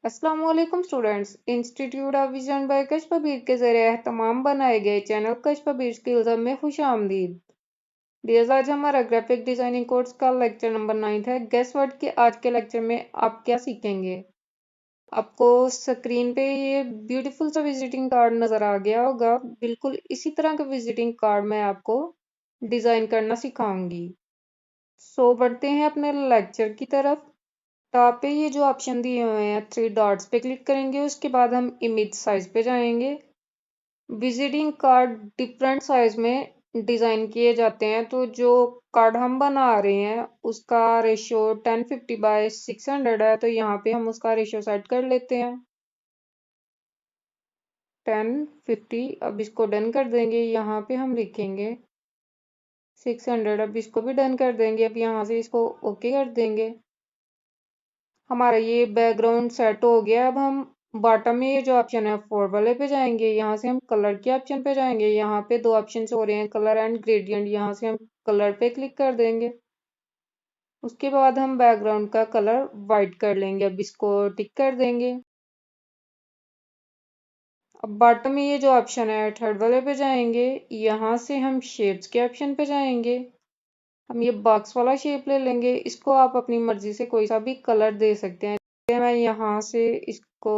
अस्सलाम वालेकुम students. Institute of vision by Kashafbir के जरिए तमाम बनाए गए चैनल कशफबीर स्किल्स हब में खुश आमदीद। डियर्स, आज हमारा ग्राफिक डिजाइनिंग कोर्स का लेक्चर नंबर 9 है। गेस व्हाट के आज के लेक्चर में आप क्या सीखेंगे। आपको स्क्रीन पे ये ब्यूटीफुल सा विजिटिंग कार्ड नजर आ गया होगा। बिल्कुल इसी तरह का विजिटिंग कार्ड मैं आपको डिजाइन करना सिखाऊंगी। सो बढ़ते हैं अपने लेक्चर की तरफ। टॉप पे ये जो ऑप्शन दिए हुए हैं थ्री डॉट्स पे क्लिक करेंगे, उसके बाद हम इमेज साइज पे जाएंगे। विजिटिंग कार्ड डिफरेंट साइज में डिजाइन किए जाते हैं, तो जो कार्ड हम बना रहे हैं उसका रेशियो 1050 बाय 600 है, तो यहाँ पे हम उसका रेशियो सेट कर लेते हैं 1050। अब इसको डन कर देंगे। यहाँ पे हम लिखेंगे 600। अब इसको भी डन कर देंगे। अब यहाँ से इसको ओके कर देंगे। हमारा ये बैकग्राउंड सेट हो गया। अब हम बॉटम में ये जो ऑप्शन है फोर वाले पे जाएंगे। यहाँ से हम कलर के ऑप्शन पे जाएंगे। यहाँ पे दो ऑप्शन हो रहे हैं, कलर एंड ग्रेडियंट। यहाँ से हम कलर पे क्लिक कर देंगे। उसके बाद हम बैकग्राउंड का कलर वाइट कर लेंगे। अब इसको टिक कर देंगे। अब बॉटम में ये जो ऑप्शन है थर्ड वाले पे जाएंगे। यहाँ से हम शेप्स के ऑप्शन पे जाएंगे। हम ये बॉक्स वाला शेप ले लेंगे। इसको आप अपनी मर्जी से कोई सा भी कलर दे सकते हैं। मैं यहाँ से इसको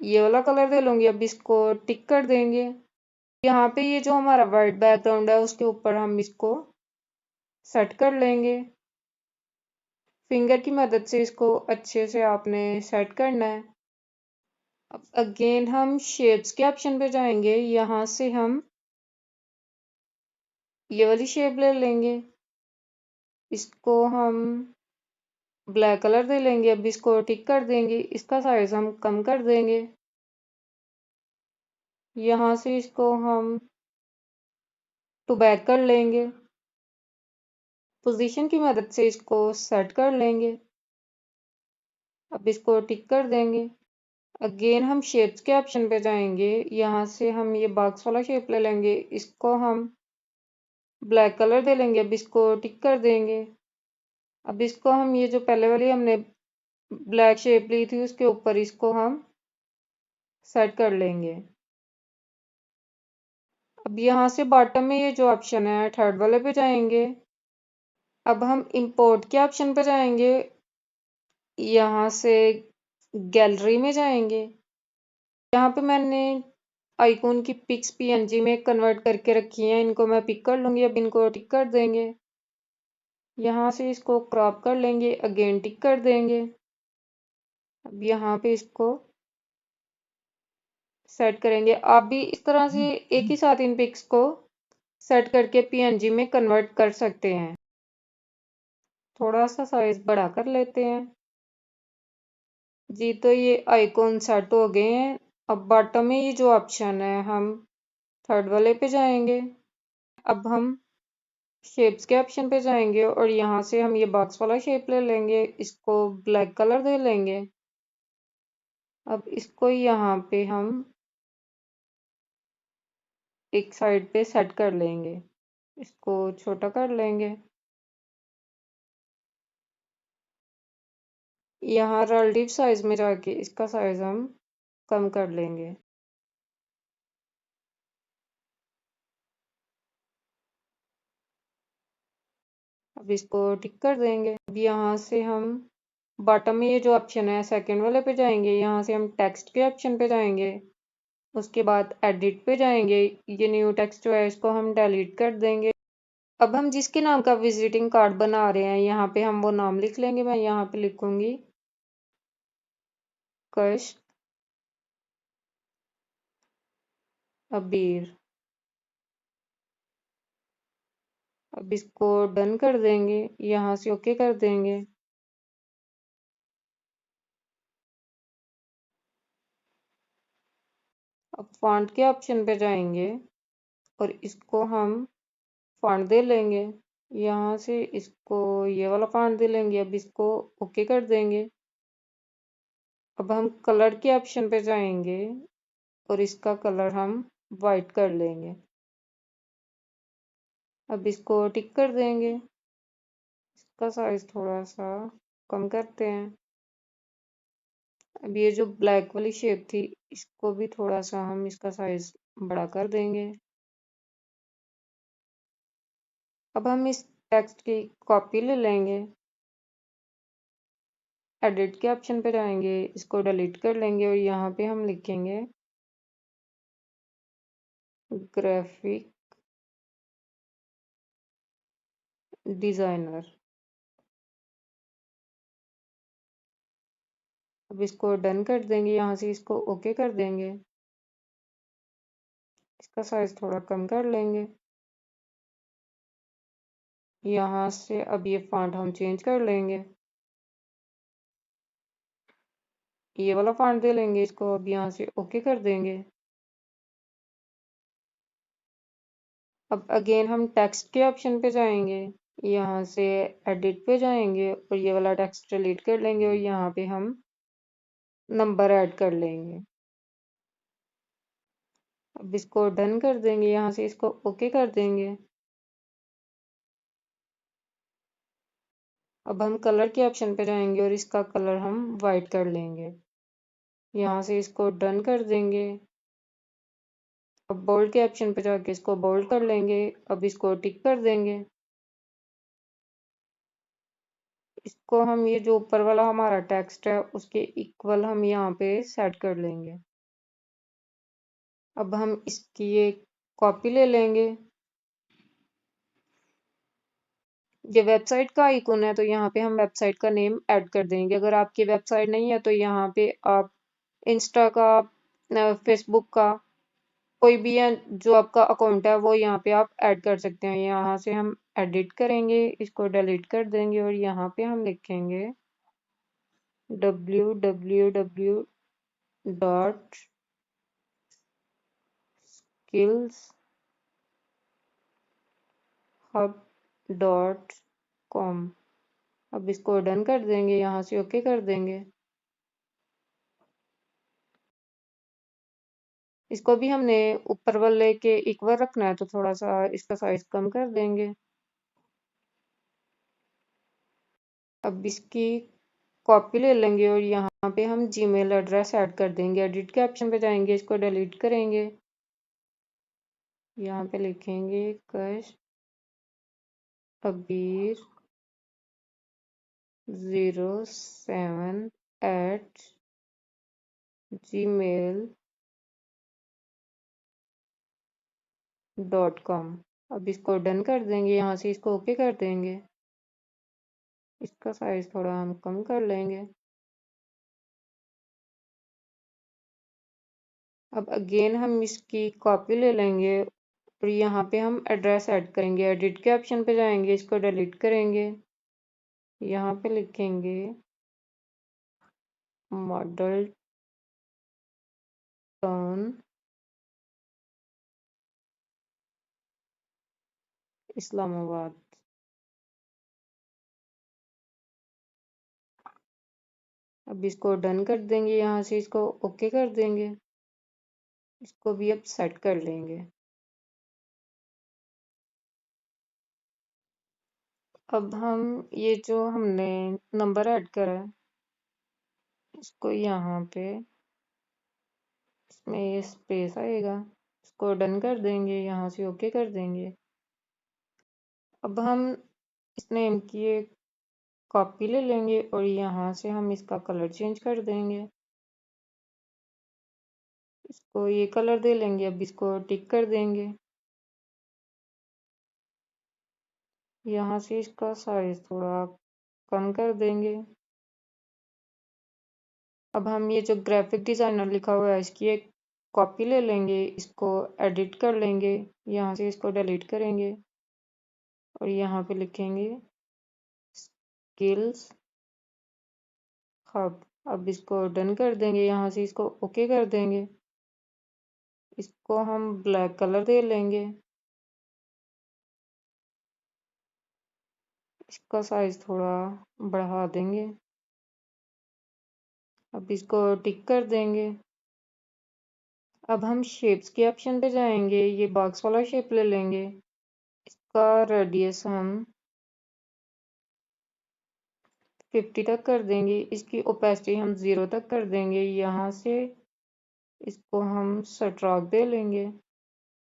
ये वाला कलर दे लूंगी। अब इसको टिक कर देंगे। यहाँ पे ये जो हमारा वाइट बैकग्राउंड है उसके ऊपर हम इसको सेट कर लेंगे। फिंगर की मदद से इसको अच्छे से आपने सेट करना है। अब अगेन हम शेप्स के ऑप्शन पे जाएंगे। यहाँ से हम ये वाली शेप ले लेंगे। इसको हम ब्लैक कलर दे लेंगे। अब इसको टिक कर देंगे। इसका साइज हम कम कर देंगे। यहाँ से इसको हम टू बैक कर लेंगे। पोजीशन की मदद से इसको सेट कर लेंगे। अब इसको टिक कर देंगे। अगेन हम शेप्स के ऑप्शन पे जाएंगे। यहाँ से हम ये बॉक्स वाला शेप ले लेंगे। इसको हम ब्लैक कलर दे लेंगे। अब इसको टिक कर देंगे। अब इसको हम ये जो पहले वाली हमने ब्लैक शेप ली थी उसके ऊपर इसको हम सेट कर लेंगे। अब यहाँ से बॉटम में ये जो ऑप्शन है थर्ड वाले पे जाएंगे। अब हम इंपोर्ट के ऑप्शन पे जाएंगे। यहाँ से गैलरी में जाएंगे। यहाँ पे मैंने आइकॉन की पिक्स पीएनजी में कन्वर्ट करके रखी हैं। इनको मैं पिक कर लूंगी। अब इनको टिक कर देंगे। यहाँ से इसको क्रॉप कर लेंगे। अगेन टिक कर देंगे। अब यहाँ पे इसको सेट करेंगे। आप भी इस तरह से एक ही साथ इन पिक्स को सेट करके पीएनजी में कन्वर्ट कर सकते हैं। थोड़ा सा साइज बढ़ा कर लेते हैं जी। तो ये आइकॉन सेट हो गए हैं। अब बॉटम में ये जो ऑप्शन है हम थर्ड वाले पे जाएंगे। अब हम शेप्स के ऑप्शन पे जाएंगे और यहाँ से हम ये बॉक्स वाला शेप ले लेंगे। इसको ब्लैक कलर दे लेंगे। अब इसको यहाँ पे हम एक साइड पे सेट कर लेंगे। इसको छोटा कर लेंगे। यहाँ रिलेटिव साइज में जाके इसका साइज हम कम कर लेंगे। अब इसको टिक कर देंगे। अब यहाँ से हम बॉटम में ये जो ऑप्शन है सेकंड वाले पे जाएंगे। यहाँ से हम टेक्स्ट के ऑप्शन पे जाएंगे। उसके बाद एडिट पे जाएंगे। ये न्यू टेक्स्ट जो है इसको हम डिलीट कर देंगे। अब हम जिसके नाम का विजिटिंग कार्ड बना रहे हैं यहाँ पे हम वो नाम लिख लेंगे। मैं यहाँ पे लिखूंगी कश अबीर। अब इसको डन कर देंगे। यहाँ से ओके कर देंगे। अब फॉन्ट के ऑप्शन पे जाएंगे और इसको हम फॉन्ट दे लेंगे। यहाँ से इसको ये वाला फॉन्ट दे लेंगे। अब इसको ओके कर देंगे। अब हम कलर के ऑप्शन पे जाएंगे और इसका कलर हम वाइट कर लेंगे। अब इसको टिक कर देंगे। इसका साइज थोड़ा सा कम करते हैं। अब ये जो ब्लैक वाली शेप थी, इसको भी थोड़ा सा हम इसका साइज बड़ा कर देंगे। अब हम इस टेक्स्ट की कॉपी ले लेंगे, एडिट के ऑप्शन पे जाएंगे, इसको डिलीट कर लेंगे और यहाँ पे हम लिखेंगे ग्राफिक डिजाइनर। अब इसको डन कर देंगे, यहाँ से इसको ओके कर देंगे, इसका साइज थोड़ा कम कर लेंगे। यहाँ से अब ये फॉन्ट हम चेंज कर लेंगे, ये वाला फॉन्ट दे लेंगे इसको। अब यहाँ से ओके कर देंगे। अब अगेन हम टेक्स्ट के ऑप्शन पे जाएंगे, यहाँ से एडिट पे जाएंगे और ये वाला टेक्स्ट डिलीट कर लेंगे और यहाँ पे हम नंबर ऐड कर लेंगे। अब इसको डन कर देंगे, यहाँ से इसको ओके कर देंगे। अब हम कलर के ऑप्शन पे जाएंगे और इसका कलर हम वाइट कर लेंगे, यहाँ से इसको डन कर देंगे। अब बोल्ड के ऑप्शन पे जाके इसको बोल्ड कर लेंगे, अब इसको टिक कर देंगे। इसको हम ये जो ऊपर वाला हमारा टेक्स्ट है उसके इक्वल हम यहाँ पे सेट कर लेंगे। अब हम इसकी ये कॉपी ले लेंगे, ये वेबसाइट का आइकन है तो यहाँ पे हम वेबसाइट का नेम ऐड कर देंगे। अगर आपकी वेबसाइट नहीं है तो यहाँ पे आप इंस्टा का, फेसबुक का, कोई भी है जो आपका अकाउंट है वो यहाँ पे आप ऐड कर सकते हैं। यहाँ से हम एडिट करेंगे, इसको डिलीट कर देंगे और यहाँ पे हम लिखेंगे www.skillshub.com। अब इसको डन कर देंगे, यहाँ से ओके कर देंगे। इसको भी हमने ऊपर वाले के इक्वल रखना है तो थोड़ा सा इसका साइज कम कर देंगे। अब इसकी कॉपी ले लेंगे और यहाँ पे हम जीमेल एड्रेस ऐड कर देंगे। एडिट के ऑप्शन पे जाएंगे, इसको डिलीट करेंगे, यहाँ पे लिखेंगे कश अबीर 07@gmail.com। अब इसको डन कर देंगे, यहाँ से इसको ओके कर देंगे, इसका साइज थोड़ा हम कम कर लेंगे। अब अगेन हम इसकी कॉपी ले लेंगे और यहाँ पे हम एड्रेस ऐड करेंगे। एडिट के ऑप्शन पे जाएंगे, इसको डिलीट करेंगे, यहाँ पे लिखेंगे मॉडल टाउन इस्लामाबाद। अब इसको डन कर देंगे, यहाँ से इसको ओके कर देंगे, इसको भी अब सेट कर लेंगे। अब हम ये जो हमने नंबर ऐड करा है इसको यहाँ पे, इसमें ये स्पेस आएगा, इसको डन कर देंगे, यहाँ से ओके कर देंगे। अब हम इस नेम की एक कॉपी ले लेंगे और यहाँ से हम इसका कलर चेंज कर देंगे, इसको ये कलर दे लेंगे। अब इसको टिक कर देंगे, यहाँ से इसका साइज थोड़ा कम कर देंगे। अब हम ये जो ग्राफिक डिजाइनर लिखा हुआ है इसकी एक कॉपी ले लेंगे, इसको एडिट कर लेंगे, यहाँ से इसको डिलीट करेंगे और यहाँ पे लिखेंगे स्किल्स हब। अब इसको डन कर देंगे, यहाँ से इसको ओके कर देंगे, इसको हम ब्लैक कलर दे लेंगे, इसका साइज थोड़ा बढ़ा देंगे। अब इसको टिक कर देंगे। अब हम शेप्स के ऑप्शन पे जाएंगे, ये बॉक्स वाला शेप ले लेंगे, इसका रेडियस हम 50 तक कर देंगे। इसकी ओपेसिटी हम 0 तक कर देंगे। यहाँ से इसको हम स्ट्रोक दे लेंगे।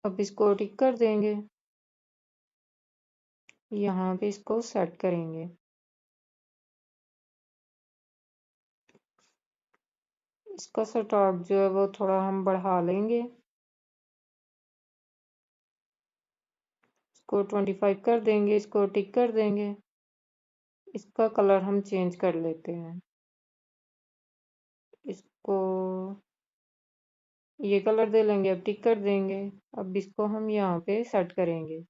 अब इसको टिक कर देंगे। यहाँ पे इसको सेट करेंगे। इसका स्ट्रोक जो है वो थोड़ा हम बढ़ा लेंगे। इसको 25 कर देंगे। इसको टिक कर देंगे। इसका कलर हम चेंज कर लेते हैं। इसको ये कलर दे लेंगे। अब टिक कर देंगे। अब इसको हम यहाँ पे सेट करेंगे।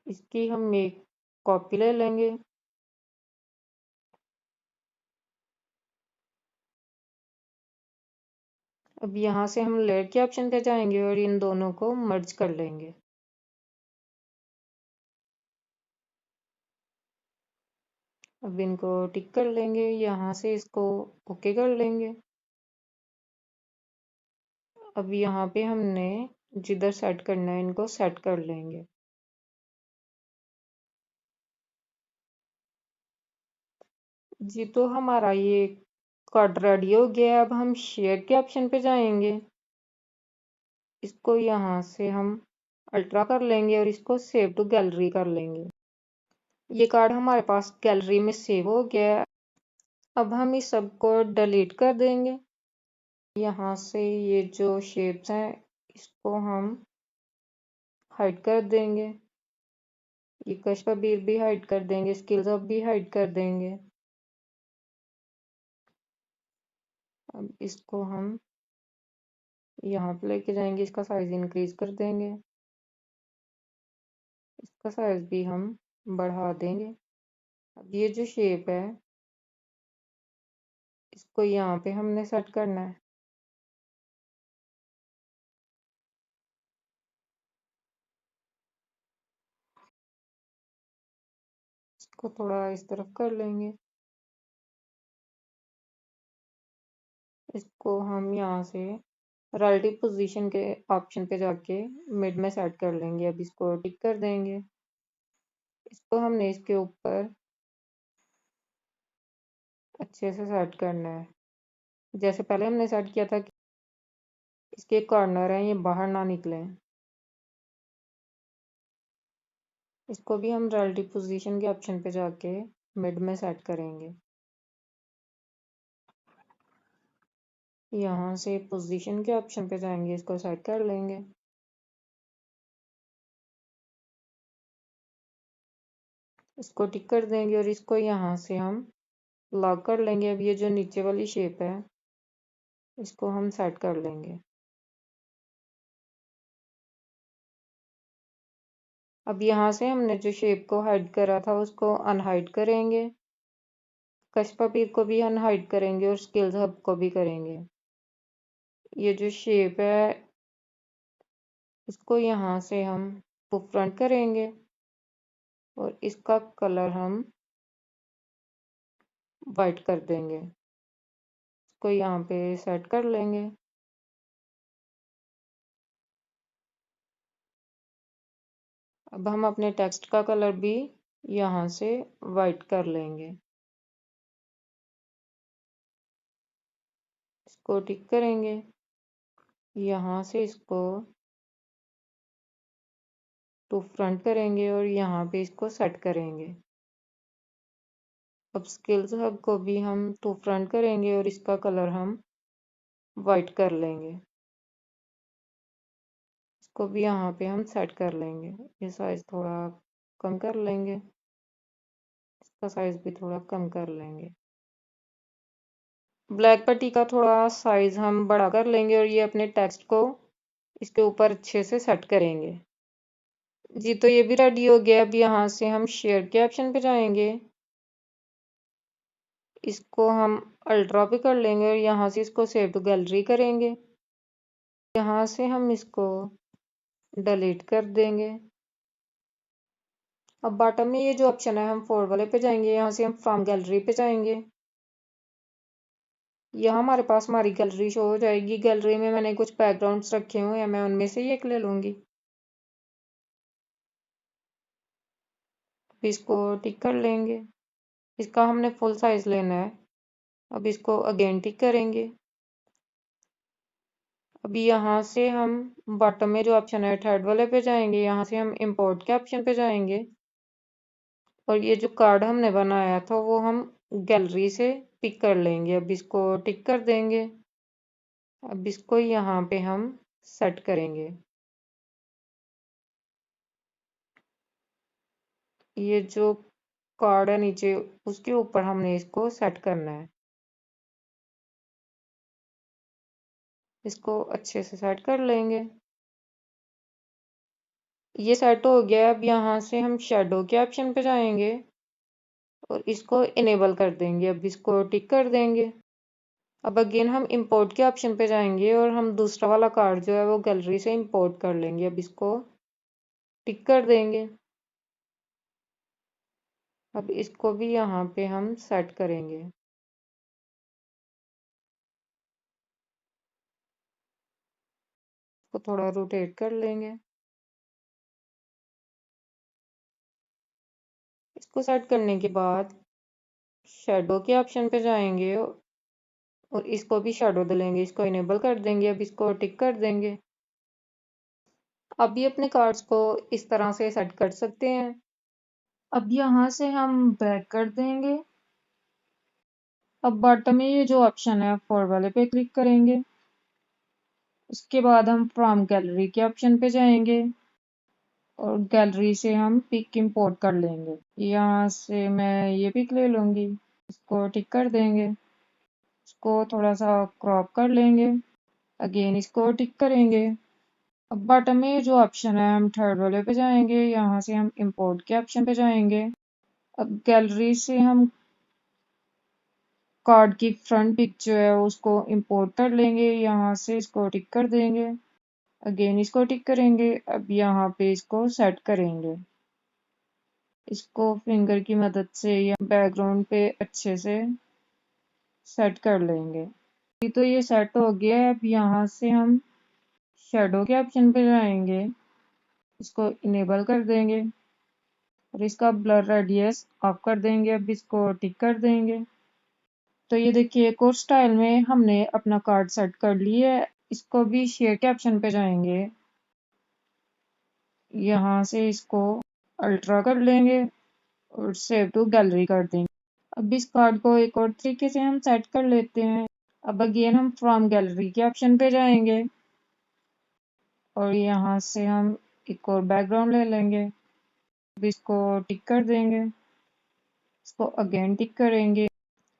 इसकी हम एक कॉपी ले लेंगे। अब यहाँ से हम लेयर के ऑप्शन पे जाएंगे और इन दोनों को मर्ज कर लेंगे। अब इनको टिक कर लेंगे। यहाँ से इसको ओके कर लेंगे। अब यहाँ पे हमने जिधर सेट करना है इनको सेट कर लेंगे। जी तो हमारा ये कार्ड रेडी हो गया। अब हम शेयर के ऑप्शन पे जाएंगे। इसको यहाँ से हम अल्ट्रा कर लेंगे और इसको सेव टू गैलरी कर लेंगे। ये कार्ड हमारे पास गैलरी में सेव हो गया है। अब हम इस सब को डिलीट कर देंगे। यहाँ से ये जो शेप्स हैं इसको हम हाइड कर देंगे। ये कश्मीर भी हाइड कर देंगे। स्किल्स अब भी हाइड कर देंगे। अब इसको हम यहाँ पे लेके जाएंगे। इसका साइज इंक्रीज कर देंगे। इसका साइज भी हम बढ़ा देंगे। अब ये जो शेप है इसको यहाँ पे हमने सेट करना है। इसको थोड़ा इस तरफ कर लेंगे। इसको हम यहाँ से रिलेटिव पोजीशन के ऑप्शन पे जाके मिड में सेट कर लेंगे। अब इसको टिक कर देंगे। इसको हमने इसके ऊपर अच्छे से सेट करना है। जैसे पहले हमने सेट किया था कि इसके कॉर्नर हैं ये बाहर ना निकले। इसको भी हम रिलेटिव पोजीशन के ऑप्शन पे जाके मिड में सेट करेंगे। यहाँ से पोजीशन के ऑप्शन पे जाएंगे। इसको सेट कर लेंगे। इसको टिक कर देंगे और इसको यहाँ से हम लॉक कर लेंगे। अब ये जो नीचे वाली शेप है इसको हम सेट कर लेंगे। अब यहाँ से हमने जो शेप को हाइड करा था उसको अनहाइड करेंगे। कशपपीर को भी अनहाइड करेंगे और स्किल्स हब को भी करेंगे। ये जो शेप है इसको यहाँ से हम फ्रंट करेंगे और इसका कलर हम वाइट कर देंगे। इसको यहाँ पे सेट कर लेंगे। अब हम अपने टेक्स्ट का कलर भी यहाँ से वाइट कर लेंगे। इसको टिक करेंगे। यहाँ से इसको टू फ्रंट करेंगे और यहाँ पे इसको सेट करेंगे। अब स्किल्स हब को भी हम टू फ्रंट करेंगे और इसका कलर हम वाइट कर लेंगे। इसको भी यहाँ पे हम सेट कर लेंगे। ये साइज थोड़ा कम कर लेंगे। इसका साइज भी थोड़ा कम कर लेंगे। ब्लैक पट्टी का थोड़ा साइज हम बड़ा कर लेंगे और ये अपने टेक्स्ट को इसके ऊपर अच्छे से सेट करेंगे। जी तो ये भी रेडी हो गया। अब यहाँ से हम शेयर के ऑप्शन पे जाएंगे। इसको हम अल्ट्रा पे कर लेंगे और यहाँ से इसको सेव टू गैलरी करेंगे। यहाँ से हम इसको डिलीट कर देंगे। अब बॉटम में ये जो ऑप्शन है हम फोर वाले पे जाएंगे। यहाँ से हम फ्रॉम गैलरी पे जाएंगे। यहाँ हमारे पास हमारी गैलरी शो हो जाएगी। गैलरी में मैंने कुछ बैकग्राउंड्स रखे हुए हैं। मैं उनमें से ही एक ले लूंगी। इसको टिक कर लेंगे। इसका हमने फुल साइज लेना है। अब इसको अगेन टिक करेंगे। अभी यहाँ से हम बॉटम में जो ऑप्शन है थर्ड वाले पे जाएंगे। यहाँ से हम इंपोर्ट के ऑप्शन पे जाएंगे और ये जो कार्ड हमने बनाया था वो हम गैलरी से पिक कर लेंगे। अब इसको टिक कर देंगे। अब इसको यहाँ पे हम सेट करेंगे। ये जो कार्ड है नीचे उसके ऊपर हमने इसको सेट करना है। इसको अच्छे से सेट कर लेंगे। ये सेट हो गया। अब यहाँ से हम शेडो के ऑप्शन पे जाएंगे और इसको इनेबल कर देंगे। अब इसको टिक कर देंगे। अब अगेन हम इंपोर्ट के ऑप्शन पे जाएंगे और हम दूसरा वाला कार्ड जो है वो गैलरी से इंपोर्ट कर लेंगे। अब इसको टिक कर देंगे। अब इसको भी यहाँ पे हम सेट करेंगे। इसको थोड़ा रोटेट कर लेंगे। इसको सेट करने के बाद शेडो के ऑप्शन पे जाएंगे और इसको भी शेडो दिलेंगे। इसको इनेबल कर देंगे। अब इसको टिक कर देंगे। अब भी अपने कार्ड्स को इस तरह से सेट कर सकते हैं। अब यहाँ से हम बैक कर देंगे। अब बॉटम में ये जो ऑप्शन है फोर वाले पे क्लिक करेंगे। उसके बाद हम फ्रॉम गैलरी के ऑप्शन पे जाएंगे और गैलरी से हम पिक इंपोर्ट कर लेंगे। यहाँ से मैं ये पिक ले लूंगी। इसको टिक कर देंगे। इसको थोड़ा सा क्रॉप कर लेंगे। अगेन इसको टिक करेंगे। अब बॉटम में ये जो ऑप्शन है हम थर्ड वाले पे जाएंगे। यहाँ से हम इंपोर्ट के ऑप्शन पे जाएंगे। अब गैलरी से हम कार्ड की फ्रंट पिक जो है उसको इंपोर्ट कर लेंगे। यहाँ से इसको टिक कर देंगे। अगेन इसको टिक करेंगे। अब यहाँ पे इसको सेट करेंगे। इसको फिंगर की मदद से या बैकग्राउंड पे अच्छे से सेट कर लेंगे। तो ये सेट हो गया है। अब यहाँ से हम शेडो के ऑप्शन पे जाएंगे। इसको इनेबल कर देंगे और इसका ब्लर रेडियस ऑफ कर देंगे। अब इसको टिक कर देंगे। तो ये देखिए एक और स्टाइल में हमने अपना कार्ड सेट कर लिया है। इसको भी शेयर के ऑप्शन पे जाएंगे। यहाँ से इसको अल्ट्रा कर लेंगे और सेव टू गैलरी कर देंगे। अब इस कार्ड को एक और तरीके से हम सेट कर लेते हैं। अब अगेन हम फ्रॉम गैलरी के ऑप्शन पे जाएंगे और यहाँ से हम एक और बैकग्राउंड ले लेंगे। अब इसको टिक कर देंगे। इसको अगेन टिक करेंगे।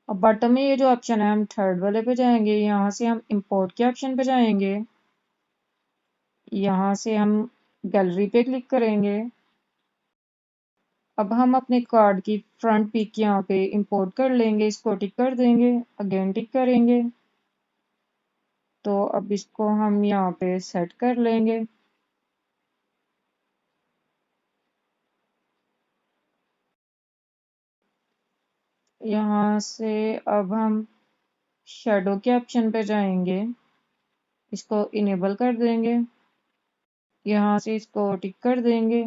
अब बॉटम में ये जो ऑप्शन है हम थर्ड वाले पे जाएंगे। यहाँ से हम इंपोर्ट के ऑप्शन पे जाएंगे। यहाँ से हम गैलरी पे क्लिक करेंगे। अब हम अपने कार्ड की फ्रंट पिक यहाँ पे इंपोर्ट कर लेंगे। इसको टिक कर देंगे। अगेन टिक करेंगे। तो अब इसको हम यहाँ पे सेट कर लेंगे। यहाँ से अब हम शेडो के ऑप्शन पे जाएंगे। इसको इनेबल कर देंगे। यहाँ से इसको टिक कर देंगे।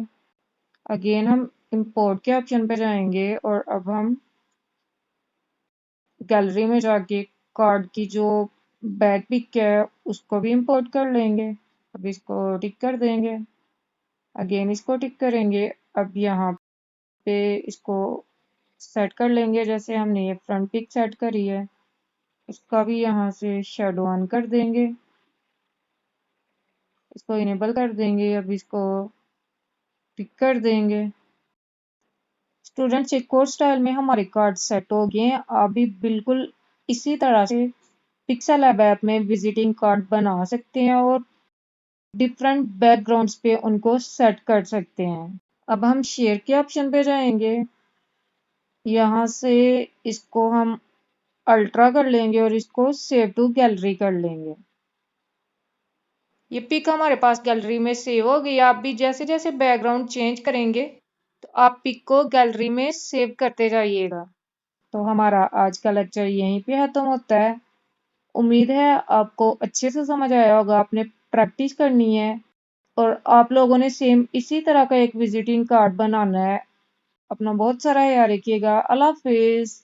अगेन हम इंपोर्ट के ऑप्शन पे जाएंगे और अब हम गैलरी में जाके कार्ड की जो बैक पिक है उसको भी इंपोर्ट कर लेंगे। अब इसको टिक कर देंगे। अगेन इसको टिक करेंगे। अब यहाँ पे इसको सेट कर लेंगे जैसे हमने ये फ्रंट पिक सेट करी है। इसका भी यहाँ से शेडो ऑन कर देंगे। इसको इनेबल कर देंगे। अब इसको टिक कर देंगे। स्टूडेंट्स एक और स्टाइल में हमारे कार्ड सेट हो गए हैं। आप भी बिल्कुल इसी तरह से पिक्सेल लैब ऐप में विजिटिंग कार्ड बना सकते हैं और डिफरेंट बैकग्राउंड्स पे उनको सेट कर सकते हैं। अब हम शेयर के ऑप्शन पे जाएंगे। यहाँ से इसको हम अल्ट्रा कर लेंगे और इसको सेव टू गैलरी कर लेंगे। ये पिक हमारे पास गैलरी में सेव हो गई। आप भी जैसे जैसे बैकग्राउंड चेंज करेंगे तो आप पिक को गैलरी में सेव करते जाइएगा। तो हमारा आज का लेक्चर यहीं पे खत्म होता है। उम्मीद है आपको अच्छे से समझ आया होगा। आपने प्रैक्टिस करनी है और आप लोगों ने सेम इसी तरह का एक विजिटिंग कार्ड बनाना है। अपना बहुत सारा ख्याल रखिएगा। अल्लाह हाफिज।